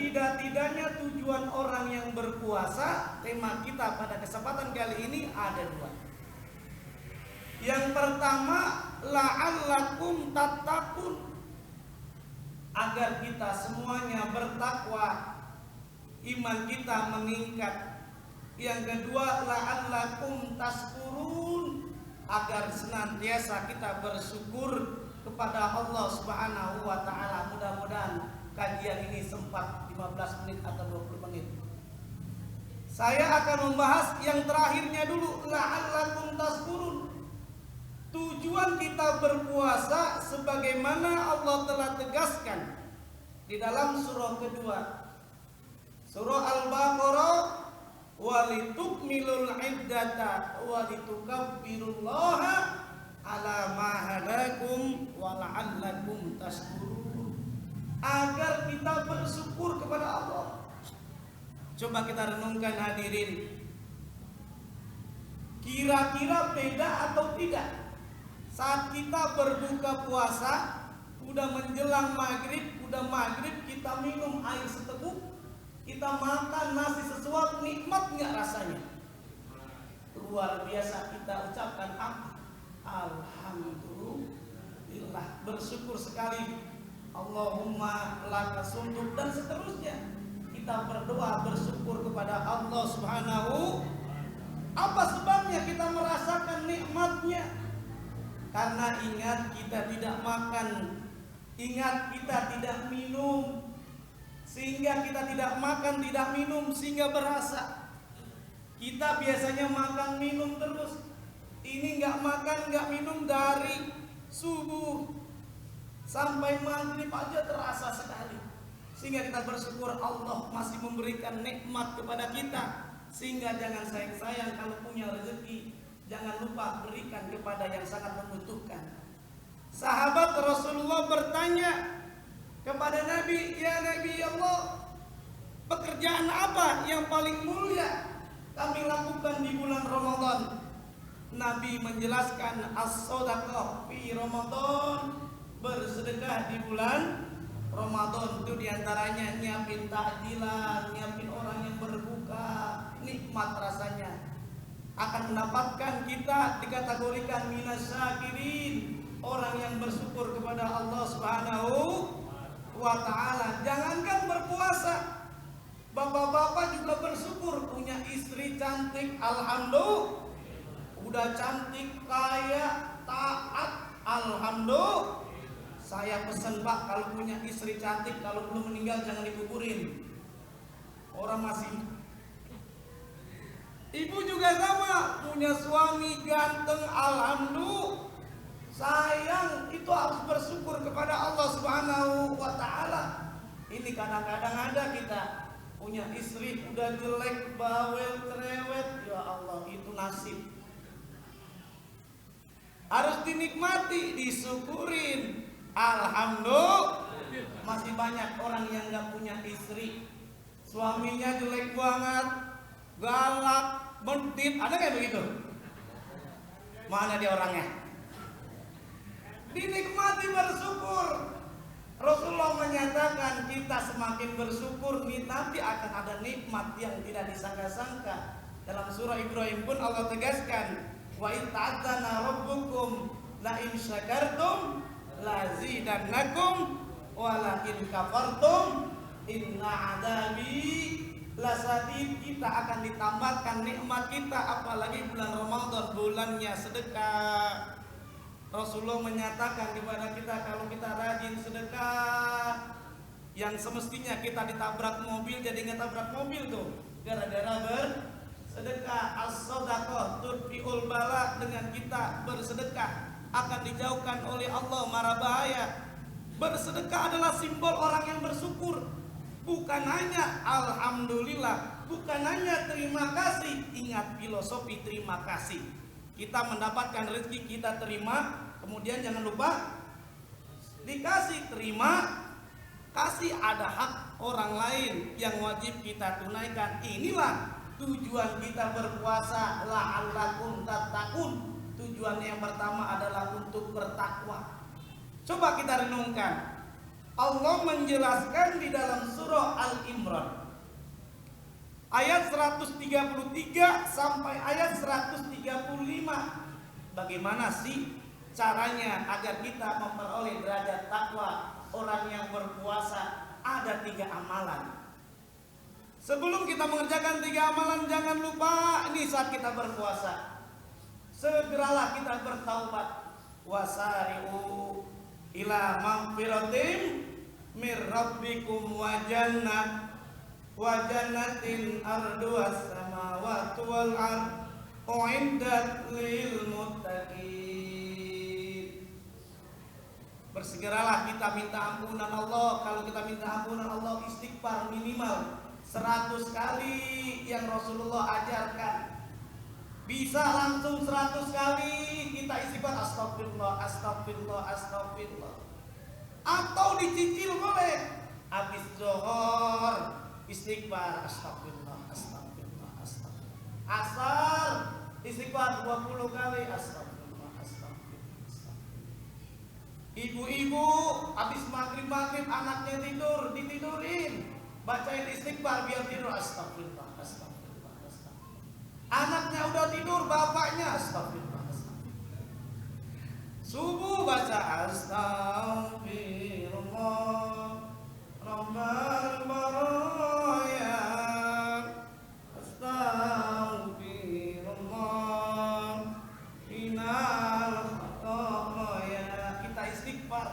setidak-tidaknya tujuan orang yang berpuasa, tema kita pada kesempatan kali ini ada dua. Yang pertama, la'allakum tattaqun, agar kita semuanya bertakwa, iman kita meningkat. Yang kedua, la'allakum tashkurun, agar senantiasa kita bersyukur kepada Allah Subhanahu wa taala. Mudah-mudahan kajian ini sempat 15 menit atau 20 menit. Saya akan membahas yang terakhirnya dulu, la'allakum tashkurun. Tujuan kita berpuasa sebagaimana Allah telah tegaskan di dalam surah kedua, surah Al-Baqarah, walitukmilul iddata walitukabbirullaha ala ma hadakum wa la'allakum tashkurun, agar kita bersyukur kepada Allah. Coba kita renungkan hadirin, kira-kira beda atau tidak saat kita berbuka puasa, udah menjelang maghrib, kita minum air seteguk, kita makan nasi sesuap, nikmat nggak rasanya? Luar biasa, kita ucapkan alhamdulillah, bersyukur sekali, Allahumma laka sumtuk, dan seterusnya. Kita berdoa bersyukur kepada Allah Subhanahu. Apa sebabnya kita merasakan nikmatnya? Karena ingat kita tidak makan, ingat kita tidak minum, sehingga kita tidak makan, tidak minum, sehingga berasa. Kita biasanya makan minum terus, ini nggak makan, nggak minum dari subuh sampai maghrib aja terasa sekali. Sehingga kita bersyukur Allah masih memberikan nikmat kepada kita. Sehingga jangan sayang-sayang kalau punya rezeki, jangan lupa berikan kepada yang sangat membutuhkan. Sahabat Rasulullah bertanya kepada Nabi, ya Nabi Allah, pekerjaan apa yang paling mulia kami lakukan di bulan Ramadan? Nabi menjelaskan, as-shadaqah fi Ramadan, bersedekah di bulan Ramadan. Itu diantaranya nyiapin takjilan, nyiapin orang yang berbuka, nikmat rasanya. Akan mendapatkan kita dikategorikan minas syakirin, orang yang bersyukur kepada Allah Subhanahu wa taala. Jangankan berpuasa, bapak-bapak juga bersyukur punya istri cantik, alhamdulillah. Udah cantik, kaya, taat, alhamdulillah. Saya pesan Pak, kalau punya istri cantik, kalau belum meninggal jangan dikuburin. Orang masih. Ibu juga sama, punya suami ganteng, alhamdulillah. Sayang, itu harus bersyukur kepada Allah Subhanahu wa taala. Ini kadang-kadang ada kita punya istri udah jelek, bawel, cerewet, ya Allah, itu nasib. Harus dinikmati, disyukurin. Alhamdulillah. Masih banyak orang yang gak punya istri, suaminya jelek banget, galak, bentit, ada kayak begitu? Mana dia orangnya? Dinikmati, bersyukur. Rasulullah menyatakan kita semakin bersyukur nih, nanti akan ada nikmat yang tidak disangka-sangka. Dalam surah Ibrahim pun Allah tegaskan, wa in ta'adzana rabbukum la in syakartum lazidannakum wa la in kafartum inna adabi lasadid. Kita akan ditambahkan nikmat kita, apalagi bulan Ramadan, bulannya sedekah. Rasulullah menyatakan kepada kita, kalau kita rajin sedekah, yang semestinya kita ditabrak mobil jadi ngetabrak mobil tuh gara-gara bersedekah. As-shadaqah tudfi'ul bala, dengan kita bersedekah akan dijauhkan oleh Allah mara bahaya. Bersedekah adalah simbol orang yang bersyukur. Bukan hanya alhamdulillah, bukan hanya terima kasih. Ingat filosofi terima kasih. Kita mendapatkan rezeki, kita terima, kemudian jangan lupa dikasih. Terima kasih, ada hak orang lain yang wajib kita tunaikan. Inilah tujuan kita berpuasa, la'allakum tattaqun. Tujuan yang pertama adalah untuk bertakwa. Coba kita renungkan, Allah menjelaskan di dalam surah Al-Imran ayat 133 sampai ayat 135. Bagaimana sih caranya agar kita memperoleh derajat takwa orang yang berpuasa? Ada 3 amalan. Sebelum kita mengerjakan 3 amalan, jangan lupa ini saat kita berpuasa, segeralah kita bertaubat. Wasari'u ila magfiratin mir rabbikum wa jannatin arduhas samawati wal ard uiddat lil muttaqin. Bersegeralah kita minta ampunan Allah. Kalau kita minta ampunan Allah, istighfar minimal 100 kali yang Rasulullah ajarkan. Bisa langsung 100 kali kita istighfar, astagfirullah, astagfirullah, astagfirullah. Atau dicicil boleh. Habis zuhur istighfar, astagfirullah, astagfirullah, astagfirullah. Asar istighfar 20 kali, astagfirullah, astagfirullah, astagfirullah. Ibu-ibu habis maghrib anaknya tidur, ditidurin, bacain istighfar biar tidur, astagfirullah, astagfirullah, astagfirullah. Anaknya udah tidur, bapaknya astagfirullah, astagfirullah. Subuh baca astagfirullah rabbal baraya, astagfirullah minal khataya. Kita istighfar.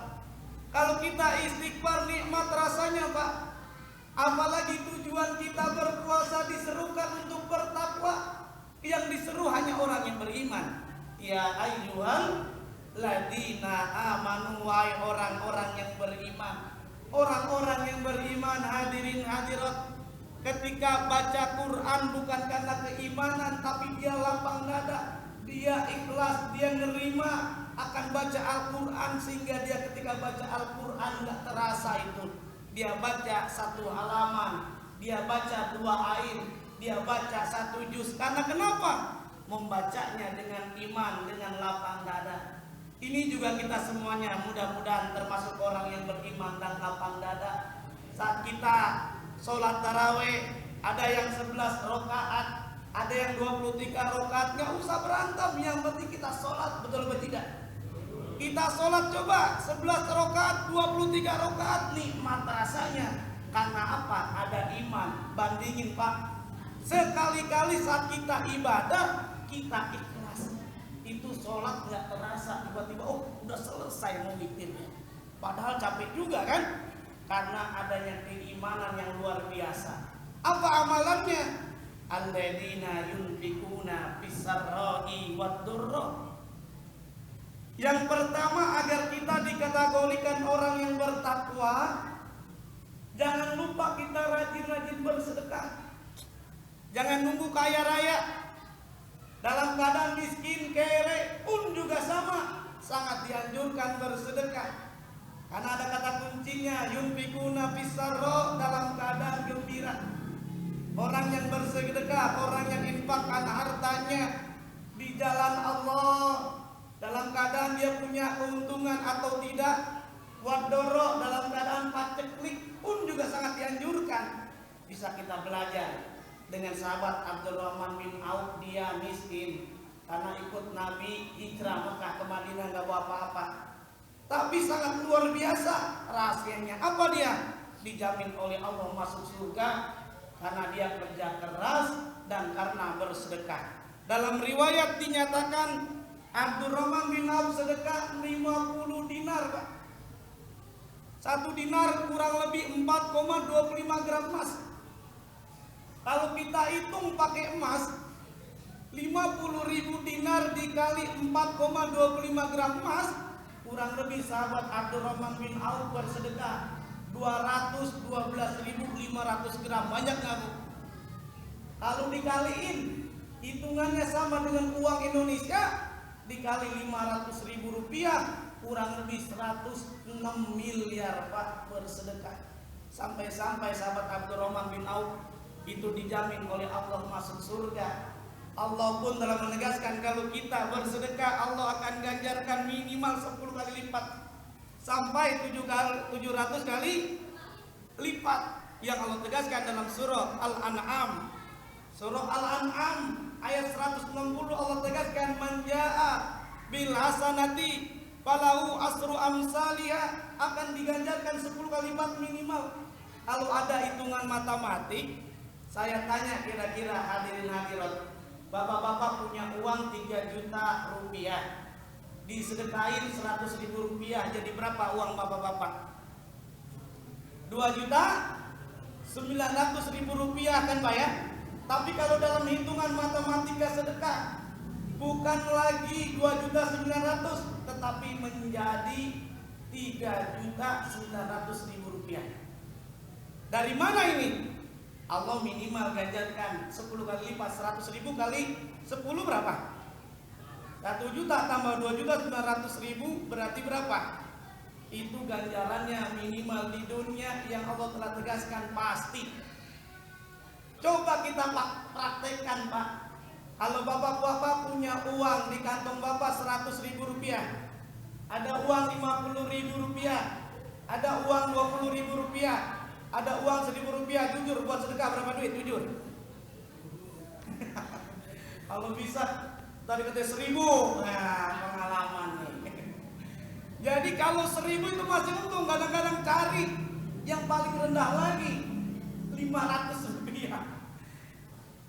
Kalau kita istighfar nikmat rasanya, Pak. Apalagi tujuan kita berpuasa diserukan untuk bertakwa. Yang diseru hanya orang yang beriman. Ya ayyuhal ladina amanu, wahai orang-orang yang beriman. Orang-orang yang beriman, hadirin hadirat, ketika baca Quran bukan karena keimanan, tapi dia lapang dada, dia ikhlas, dia nerima akan baca Al-Quran, sehingga dia ketika baca Al-Quran gak terasa itu. Dia baca 1 halaman, dia baca 2 ayat, dia baca 1 juz. Karena kenapa? Membacanya dengan iman, dengan lapang dada. Ini juga kita semuanya mudah-mudahan termasuk orang yang beriman dan lapang dada. Saat kita sholat taraweh, ada yang 11 rakaat, ada yang 23 rakaat, gak usah berantem. Yang penting kita sholat, betul atau tidak? Kita sholat coba 11 rakaat, 23 rakaat, nikmat rasanya. Karena apa? Ada iman. Bandingin, Pak. Sekali-kali saat kita ibadah, kita ikhlas. Itu sholat gak terasa, tiba-tiba oh udah selesai mau witirnya. Padahal capek juga kan? Karena adanya keimanan yang luar biasa. Apa amalannya? Alladzina yunfikuna fis-sarra'i wad-dharra. Yang pertama, agar kita dikategorikan orang yang bertakwa, jangan lupa kita rajin-rajin bersedekah. Jangan nunggu kaya raya. Dalam keadaan miskin, kere pun juga sama, sangat dianjurkan bersedekah. Karena ada kata kuncinya, yunfikuna fis-sarra, dalam keadaan gembira. Orang yang bersedekah, orang yang infakkan hartanya di jalan Allah, dalam keadaan dia punya keuntungan atau tidak, wadoro, dalam keadaan paceklik pun juga sangat dianjurkan. Bisa kita belajar dengan sahabat Abdurrahman bin Auf. Dia miskin karena ikut Nabi hijrah Mekah ke Madinah, gak bawa apa-apa, tapi sangat luar biasa rahasianya. Apa dia? Dijamin oleh Allah masuk surga karena dia kerja keras dan karena bersedekah. Dalam riwayat dinyatakan Abdurrahman bin Auf sedekah 50 dinar, Pak. 1 dinar kurang lebih 4,25 gram emas. Kalau kita hitung pakai emas, 50.000 dinar dikali 4,25 gram emas, kurang lebih sahabat Abdurrahman bin Auf bersedekah 212.500 gram. Banyak nggak, Bu? Kalau dikaliin, hitungannya sama dengan uang Indonesia, dikali 500.000 rupiah, kurang lebih 106 miliar, Pak, bersedekah. Sampai-sampai sahabat Abdurrahman bin Auf itu dijamin oleh Allah masuk surga. Allah pun telah menegaskan kalau kita bersedekah, Allah akan ganjarkan minimal 10 kali lipat. sampai 700 kali lipat yang Allah tegaskan dalam surah Al-An'am. Surah Al-An'am ayat 160 Allah tegaskan, man jaa bil hasanati falahu asru amsalihha, akan diganjarkan 10 kali lipat minimal. Kalau ada hitungan matematik, saya tanya kira-kira hadirin hadirat, bapak-bapak punya uang 3 juta rupiah, disedekain 100 ribu rupiah, jadi berapa uang bapak-bapak? 2 juta 900 ribu rupiah kan Pak ya? Tapi kalau dalam hitungan matematika sedekah, bukan lagi 2 juta 900, tetapi menjadi 3 juta 900 ribu rupiah. Dari mana ini? Allah minimal ganjarkan 10 kali lipat, 100 ribu kali 10 berapa? 1 juta tambah 2 juta 900 ribu berarti berapa? Itu ganjarannya minimal di dunia yang Allah telah tegaskan pasti. Coba kita praktekkan Pak. Kalau bapak-bapak punya uang di kantong bapak 100 ribu rupiah, ada uang 50 ribu rupiah, ada uang 20 ribu rupiah, ada uang 1000 rupiah, jujur buat sedekah berapa duit? Jujur. Kalau bisa tadi katanya 1000, nah pengalaman nih. Jadi kalau 1000 itu masih untung, kadang-kadang cari yang paling rendah lagi 500 rupiah.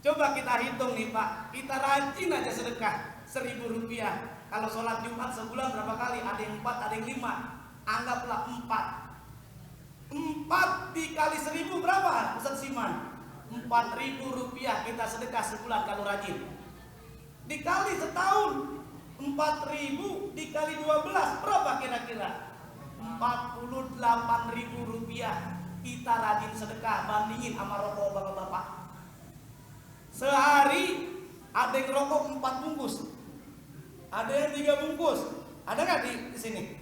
Coba kita hitung nih Pak, kita rajin aja sedekah 1000 rupiah. Kalau sholat Jumat sebulan berapa kali? Ada yang 4, ada yang 5. Anggaplah 4. 4 dikali 1000 berapa Ustaz Siman? 4.000 rupiah kita sedekah sebulan kalau rajin. Dikali setahun 4.000 dikali 12 berapa kira-kira? 48.000 rupiah kita rajin sedekah. Bandingin sama rokok bapak-bapak. Sehari ada yang rokok 4 bungkus, ada yang 3 bungkus. Ada nggak di sini?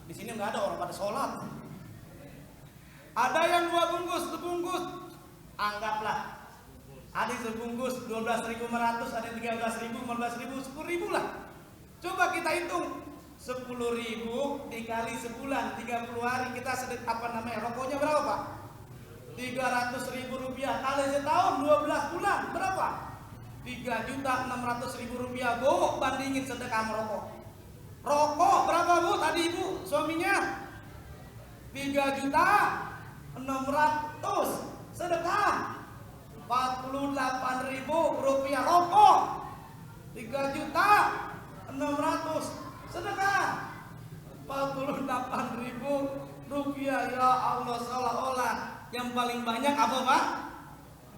Di sini nggak ada, orang pada sholat. Ada yang 2 bungkus, sebungkus, anggaplah ada yang sebungkus 12.500, ada yang 13.000, 15.000, 10.000 lah. Coba kita hitung 10.000 dikali sebulan, 30 hari kita rokoknya berapa Pak? 300.000 rupiah kali setahun 12 bulan berapa? 3.600.000 rupiah Bu, bandingin sedekah merokok. Rokok berapa Bu tadi Ibu suaminya? 3.600.000 sedekah 48.000 rupiah rokok, 3.600.000 sedekah 48.000 rupiah. Ya Allah, seolah-olah yang paling banyak apa Pak?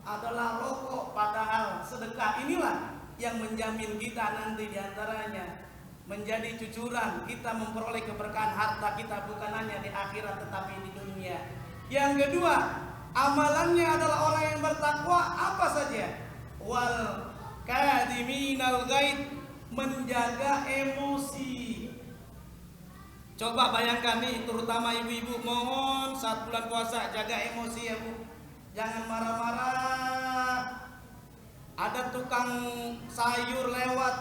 Adalah rokok. Padahal sedekah inilah yang menjamin kita nanti diantaranya menjadi cucuran kita memperoleh keberkahan harta kita, bukan hanya di akhirat tetapi di dunia. Yang kedua, amalannya adalah orang yang bertakwa apa saja? Wal kadiminal ghaid, menjaga emosi. Coba bayangkan nih, terutama ibu-ibu, mohon saat bulan puasa jaga emosi ya Bu. Jangan marah-marah. Ada tukang sayur lewat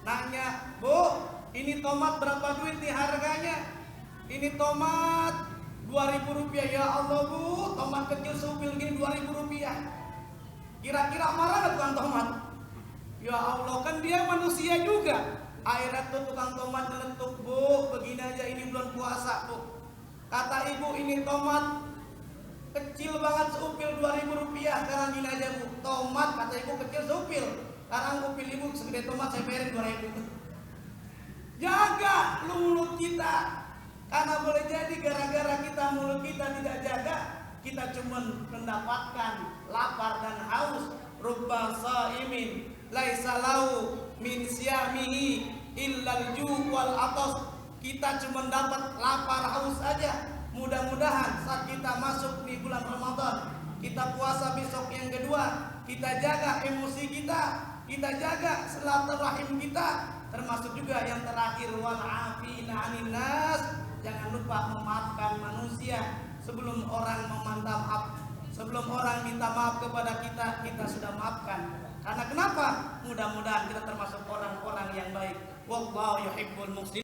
nanya, Bu, ini tomat berapa duit nih harganya? Ini tomat 2.000 rupiah. Ya Allah Bu, tomat kecil seupil gini 2.000 rupiah. Kira-kira marah gak tukang tomat? Ya Allah, kan dia manusia juga. Akhirat tuh tukang tomat nyeletuk, Bu, begini aja ini bulan puasa Bu. Kata ibu, ini tomat kecil banget seupil 2.000 rupiah. Sekarang gini aja Bu, tomat kata ibu kecil seupil. Sekarang upil ibu segede tomat saya bayarin 2.000. Jaga lu mulut kita, karena boleh jadi gara-gara kita mulut kita tidak jaga, kita cuma mendapatkan lapar dan haus. Rubba shaimin laisa lahu min siyamihi illal ju' wal atas. Kita cuma dapat lapar haus saja. Mudah-mudahan saat kita masuk di bulan Ramadan, kita puasa besok yang kedua, kita jaga emosi kita jaga silaturahim kita, termasuk juga yang terakhir wal afina 'anil nas. Jangan lupa memaafkan manusia sebelum orang meminta maaf. Sebelum orang minta maaf kepada kita, kita sudah maafkan. Karena kenapa? Mudah-mudahan kita termasuk orang-orang yang baik. Wallahu yuhibbul muhsinin.